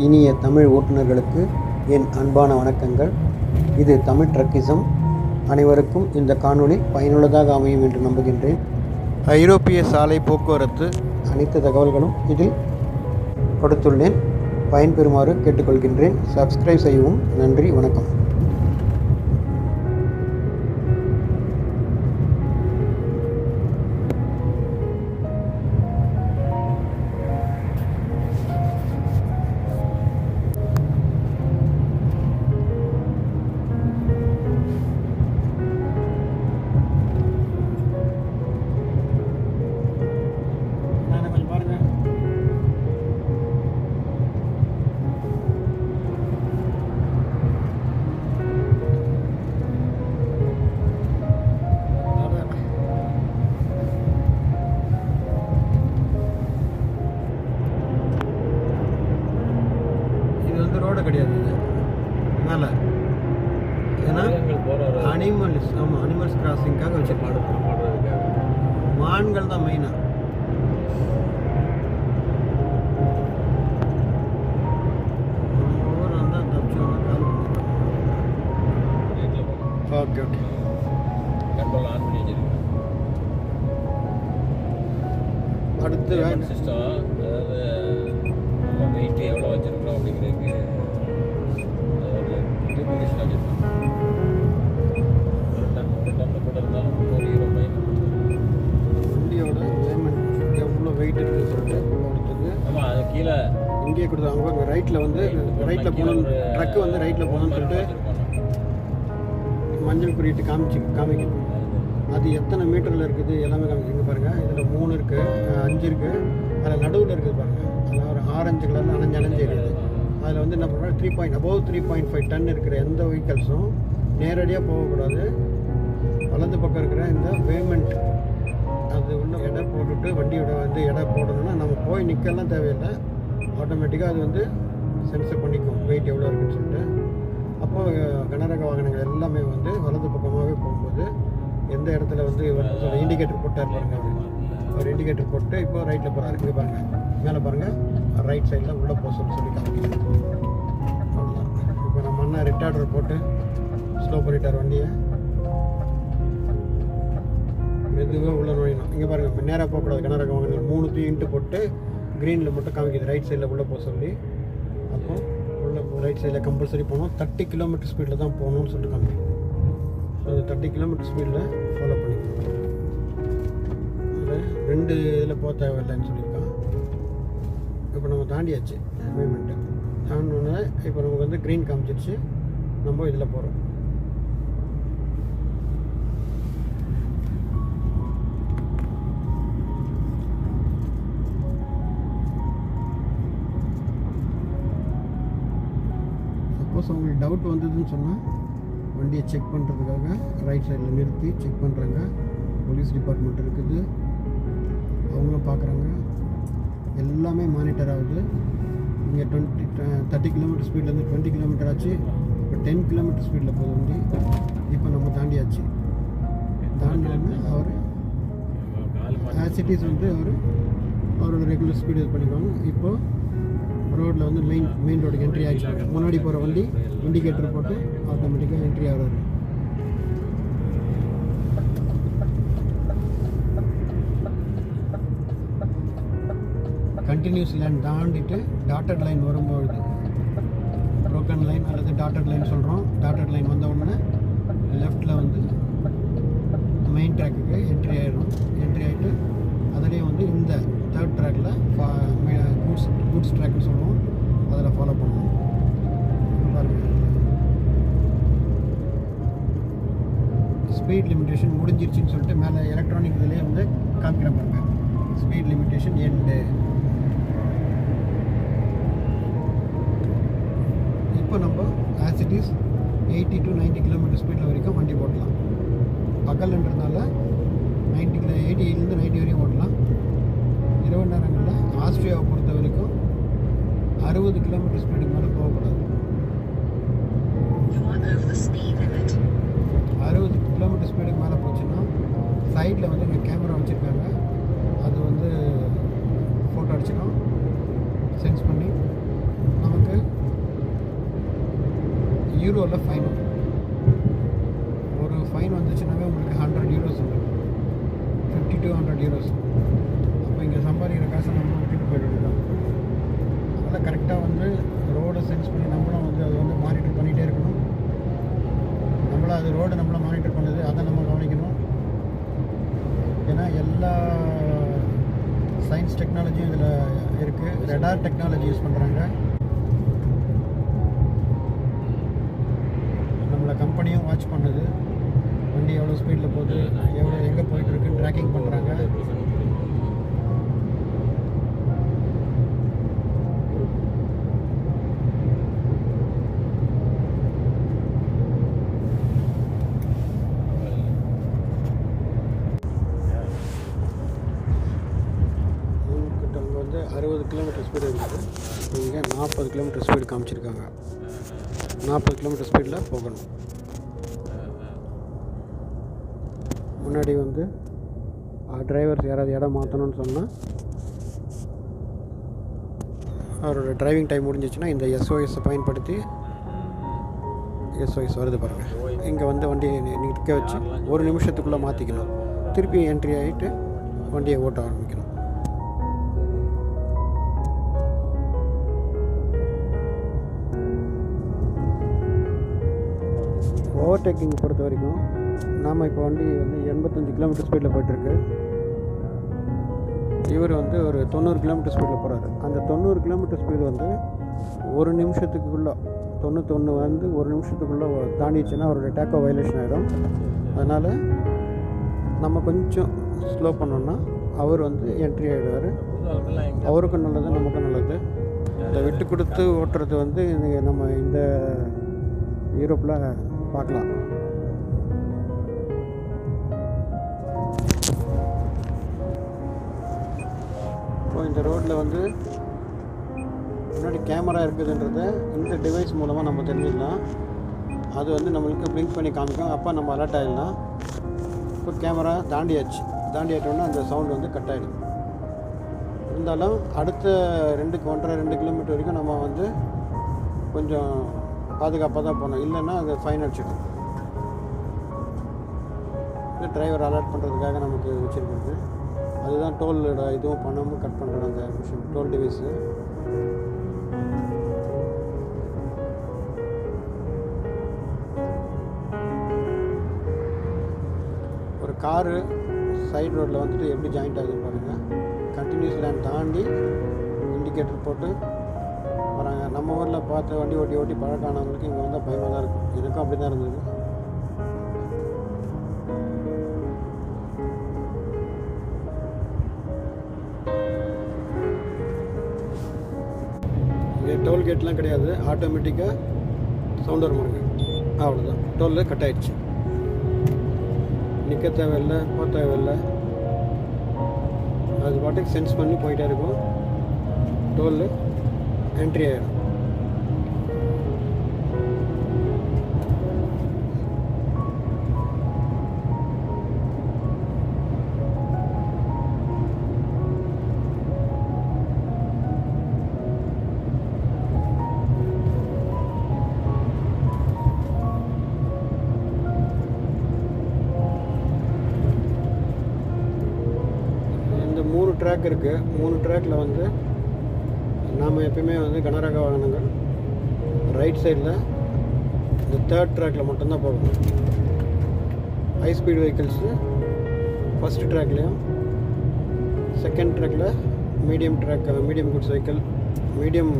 இனிய தமிழ் ஓட்டுநர்களுக்கு என் அன்பான வணக்கங்கள். இது தமிழ் ட்ரக்கிசம். அனைவருக்கும் இந்த காணொளி பயனுள்ளதாக அமையும் என்று நம்புகின்றேன். ஐரோப்பிய சாலை போக்குவரத்து அனைத்து தகவல்களும் இதில் கொடுத்துள்ளேன். பயன்பெறுமாறு கேட்டுக்கொள்கின்றேன். சப்ஸ்கிரைப் செய்யவும். நன்றி, வணக்கம். ரோடு கிடையாது, இது மேலே. ஏன்னா அனிமல்ஸ் கிராசிங்காக வச்சுருக்காங்க. மான்கள் தான் மெயினாக. ஊர் வந்தால் தப்பிச்சு ஓகே ஓகே கண்ட்ரோல் ஆன் பண்ணி வச்சிருக்கேன். அடுத்து சிஸ்டம், அதாவது நம்ம வெயிட் எவ்வளோ வச்சுருக்கோம் அப்படிங்கிறதுக்கு அதாவது டிஃபிகேஷன் வச்சுருக்கோம். ஒரு டன் கூட இருந்தாலும் வண்டியோட பேமெண்ட் எவ்வளோ வெயிட் இருக்குன்னு சொல்லிட்டு கொடுத்துருக்கு. ஆமாம், அது கீழே இங்கேயே கொடுத்தாங்க. அவங்க ரைட்டில் வந்து ரைட்டில் போகணும், ட்ரக்கு வந்து ரைட்டில் போகணும்னு சொல்லிட்டு மஞ்சள் குறியிட்டு காமிக்கணும். அது எத்தனை மீட்டரில் இருக்குது எல்லாமே காமிக்குங்க. பாருங்கள், இதில் 3 இருக்குது, 5 இருக்குது, அதில் நடுவில் இருக்குது பாருங்கள். அதில் ஒரு ஆரஞ்சு கலரில் அணைஞ்சு இருக்குது. அதில் வந்து என்ன பண்ணுறாங்க, above 3.5 டன் இருக்கிற எந்த வெஹிக்கல்ஸும் நேரடியாக போகக்கூடாது. வலது பக்கம் இருக்கிற இந்த பேமெண்ட் அது உள்ள எடை போட்டுட்டு வண்டியோட வந்து எடை போடணும்னா நம்ம போய் நிற்கலாம் தேவையில்லை. ஆட்டோமேட்டிக்காக அது வந்து சென்சர் பண்ணிக்கும் வெயிட் எவ்வளோ இருக்குன்னு சொல்லிட்டு. அப்போது கனரக வாகனங்கள் எல்லாமே வந்து வலது பக்கமாகவே போகும்போது எந்த இடத்துல வந்து இண்டிகேட்டர் போட்டார் பாருங்க. அவர் இண்டிகேட்டர் போட்டு இப்போ ரைட்டில் போகிறாரு. இங்கே பாருங்கள், மேலே பாருங்கள், ரைட் சைடில் உள்ளே போக சொல்லி காமிக்கிறேன். அவ்வளோதான். இப்போ நம்ம அண்ணா ரிட்டார்டர் போட்டு ஸ்லோ பண்ணிட்டார் வண்டியை. மெதுவாக உள்ள நுழையணும். இங்கே பாருங்கள், இப்போ நேராக போகக்கூடாது. கனரக வாகனங்கள் 3 இன்ட்டு போட்டு க்ரீனில் மட்டும் காமிக்குது ரைட் சைடில் உள்ளே போக சொல்லி. அப்போது உள்ள ரைட் சைடில் கம்பல்சரி போகணும். 30 கிலோமீட்டர் ஸ்பீடில் தான் போகணும்னு சொல்லிட்டு காமிக்கும். ஸோ அது 30 கிலோமீட்டர் ஸ்பீடில் ஃபாலோ பண்ணிக்கணும். அதில் 2 இதில் போக தேவையில்லைன்னு சொல்லியிருக்கான். இப்போ நம்ம தாண்டியாச்சு பேமெண்ட்டு. தாண்டினோடனே இப்போ நமக்கு வந்து க்ரீன் காமிச்சிருச்சு. நம்ம இதில் போகிறோம். சப்போஸ் உங்களுக்கு டவுட் வந்ததுன்னு சொன்னால் வண்டியை செக் பண்ணுறதுக்காக ரைட் சைடில் நிறுத்தி செக் பண்ணுறாங்க. போலீஸ் டிபார்ட்மெண்ட் இருக்குது, அவங்களும் பார்க்குறாங்க. எல்லாமே மானிட்டர் ஆகுது. இங்கே 30 கிலோமீட்டர் ஸ்பீட்லேருந்து 20 கிலோமீட்டர் ஆச்சு. இப்போ 10 கிலோமீட்டர் ஸ்பீடில் போகுது வண்டி. இப்போ நம்ம தாண்டியாச்சு. தாண்டினோடனே அவர் ஆசிட்டிஸ் வந்து அவரோட ரெகுலர் ஸ்பீடு இது பண்ணிக்குவாங்க. இப்போது ரோட்டில் வந்து மெயின் ரோடுக்கு என்ட்ரி ஆகிடுச்சு. முன்னாடி போகிற வண்டி இண்டிகேட்டர் போட்டு ஆட்டோமேட்டிக்காக என்ட்ரி ஆகிறாரு. கண்டினியூஸ் லைன் தாண்டிட்டு டாட்டட் லைன் வரும்பொழுது ப்ரோக்கன் லைன் அல்லது டாட்டட் லைன் சொல்கிறோம். டாட்டட் லைன் வந்த உடனே லெஃப்டில் வந்து மெயின் ட்ராக்குக்கு என்ட்ரி ஆகிடும். என்ட்ரி ஆகிட்டு அதுலேயும் வந்து இந்த 3rd ட்ராக்கில் கூட்ஸ் ட்ராக்னு சொல்லுவோம், அதில் ஃபாலோ பண்ணுவோம். பாருங்கள், ஸ்பீட் லிமிட்டேஷன் முடிஞ்சிருச்சுன்னு சொல்லிட்டு மேலே எலக்ட்ரானிக் இதிலே வந்து காமிக்கிற பாருங்க. Speed limitation end. இப்போ நம்ம as it is 80 to 90 kilometre ஸ்பீடில் வரைக்கும் வண்டி ஓட்டலாம். பகல்ன்றதுனால 80 90 வரையும் ஓட்டலாம். இரவு நேரங்களில் ஆஸ்திரியாவை பொறுத்த வரைக்கும் 60 கிலோமீட்டர் ஸ்பீடுக்கு மேலே போகக்கூடாது. 60 கிலோமீட்டர் ஸ்பீடுக்கு மேலே போச்சுன்னா சைடில் வந்து இங்கே கேமரா வச்சுருக்காங்க. அது வந்து ஃபோட்டோ அடிச்சிடும், சென்ஸ் பண்ணி நமக்கு யூரோவில் ஃபைன். ஒரு ஃபைன் வந்துச்சுன்னாவே உங்களுக்கு 100 யூரோஸ் வரும், 50 to 100 யூரோஸ். அப்போ இங்கே சம்பாதிக்கிற காசை நம்ம விட்டுட்டு போயிட்டு. அதனால் கரெக்டாக வந்து ரோடை சென்ஸ் பண்ணி நம்மளும் வந்து அதை வந்து மானிட்டர் பண்ணிகிட்டே இருக்கணும். அது ரோடு நம்மளை மானிட்டர் பண்ணுது, அதை நம்ம கவனிக்கணும். ஏன்னா எல்லா சயின்ஸ் டெக்னாலஜியும் இதில் இருக்குது. ரெடார் டெக்னாலஜி யூஸ் பண்ணுறாங்க. நம்மளை கம்பெனியும் வாட்ச் பண்ணுது, வண்டி எவ்வளோ ஸ்பீடில் போகுது, எங்கே போயிட்டுருக்குன்னு ட்ராக்கிங் பண்ணுறாங்க. வந்து 60 கிலோமீட்டர் ஸ்பீடு இருக்குது. இங்கே 40 கிலோமீட்டர் ஸ்பீடு காமிச்சிருக்காங்க. 40 கிலோமீட்டர் ஸ்பீடில் போகணும். முன்னாடி வந்து டிரைவர்ஸ் யாராவது இடம் மாற்றணும்னு சொன்னால் அவரோட டிரைவிங் டைம் முடிஞ்சிச்சுன்னா இந்த எஸ்ஓஎஸை பயன்படுத்தி, எஸ்ஓஎஸ் வருது பாருங்கள், இங்கே வந்து வண்டியை நிற்க வச்சு 1 நிமிஷத்துக்குள்ளே மாற்றிக்கணும். திருப்பி என்ட்ரி ஆகிட்டு வண்டியை ஓட்ட ஆரம்பிக்கணும். ஓவர்டேக்கிங் பொறுத்த வரைக்கும் நாம் இப்போ வண்டி வந்து 85 கிலோமீட்டர் ஸ்பீடில் போய்ட்டுருக்கு. இவர் வந்து ஒரு 90 கிலோமீட்டர் ஸ்பீடில் போகிறாரு. அந்த 90 கிலோமீட்டர் ஸ்பீடு வந்து 1 நிமிஷத்துக்குள்ளே 91 வந்து 1 நிமிஷத்துக்குள்ளே தாண்டிச்சுன்னா அவருடைய டேக்கோ வயலேஷன் ஆகிடும். அதனால் நம்ம கொஞ்சம் ஸ்லோ பண்ணோன்னா அவர் வந்து என்ட்ரி ஆகிடுவார். அவருக்கும் நல்லது, நமக்கும் நல்லது. இதை விட்டு கொடுத்து ஓட்டுறது வந்து நம்ம இந்த யூரோப்பில் பார்க்கலாம். இப்போ இந்த ரோட்டில் வந்து முன்னாடி கேமரா இருக்குதுன்றத இந்த டிவைஸ் மூலமாக நம்ம தெரிஞ்சுக்கலாம். அது வந்து நம்மளுக்கு பிளிங்க் பண்ணி காமிக்கும். அப்போ நம்ம அலர்ட் ஆகிடலாம். இப்போ கேமரா தாண்டியாட்டோன்னா அந்த சவுண்ட் வந்து கட் ஆகிடும். இருந்தாலும் அடுத்த 1.5-2 கிலோமீட்டர் வரைக்கும் நம்ம வந்து கொஞ்சம் பாதுகாப்பாக தான் போகணும். இல்லைன்னா அது ஃபைன் அடிச்சிடும். இது டிரைவர் அலர்ட் பண்ணுறதுக்காக நமக்கு வச்சுருக்கிறது. அதுதான் டோலோட இதுவும் பணமும் கட் பண்ணுற அந்த மிஷின், டோல் டிவைஸு. ஒரு காரு சைடு ரோட்டில் வந்துட்டு எப்படி ஜாயிண்ட் ஆகுதுன்னு பாருங்கள். கண்டினியூஸ் லேண்ட் தாண்டி இண்டிகேட்டர் போட்டு வராங்க. நம்ம ஊரில் பார்த்து வண்டி ஓட்டி பழக்கானவங்களுக்கு இங்கே வந்தால் பயமாக தான் இருக்கும். எனக்கும் அப்படி தான் இருந்தது. இங்கே டோல்கேட்லாம் கிடையாது. ஆட்டோமேட்டிக்காக சவுண்ட் வர மாட்டாங்க. அவ்வளோதான், டோலில் கட் ஆகிடுச்சு. நிற்க தேவையில்லை, போக தேவையில்லை. அது பாட்டுக்கு சென்ஸ் பண்ணி போயிட்டே இருக்கும். டோலில் என்ட்ரி ஆகிடும். இந்த 3 ட்ராக் இருக்குது. 3 ட்ராக்கில் வந்து நாம் எப்பயுமே வந்து கனரக வாகனங்கள் ரைட் சைடில் இந்த 3rd ட்ராக்கில் மட்டும்தான் போகணும். ஹை ஸ்பீட் வெஹிக்கிள்ஸு ஃபஸ்ட் ட்ராக்லேயும், 2nd ட்ராக்கில் மீடியம் குட்ஸ் மீடியம்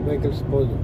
வெஹிக்கிள்ஸ் போகுது.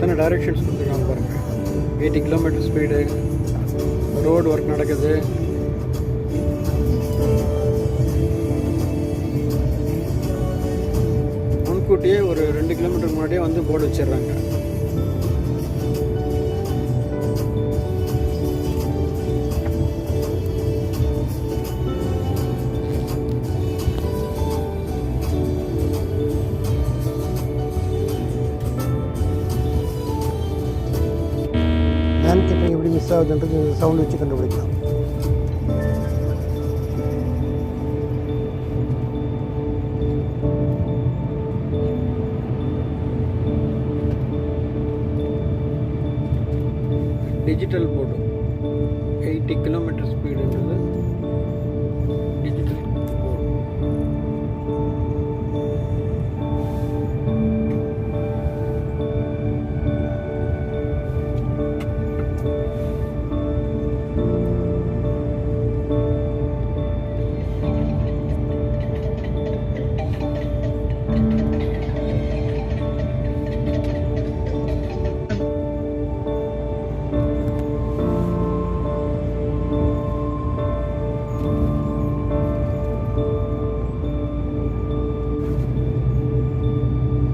எத்தனை டைரெக்ஷன்ஸ் கொடுத்துருக்காங்க பாருங்கள். 80 கிலோமீட்டர் ஸ்பீடு, ரோடு ஒர்க் நடக்குது. முன்கூட்டியே முன்கூட்டியே ஒரு 2 கிலோமீட்டருக்கு முன்னாடியே வந்து போர்டு வச்சிடுறாங்க. ஹேண்ட் கிட்டிங் எப்படி மிஸ் ஆகுதுன்றது சவுண்ட் வச்சு கண்டுபிடிக்கலாம். டிஜிட்டல் போர்டு 80 கிலோமீட்டர் ஸ்பீடுன்றது டிஜிட்டல் போர்டு.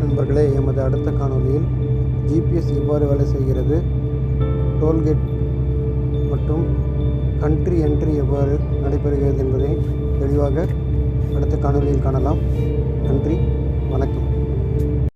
நண்பர்களே, எமது அடுத்த காணொளியில் ஜிபிஎஸ் எவ்வாறு வேலை செய்கிறது, டோல்கேட் மற்றும் கண்ட்ரி என்ட்ரி எவ்வாறு நடைபெறுகிறது என்பதை தெளிவாக அடுத்த காணொளியில் காணலாம். நன்றி, வணக்கம்.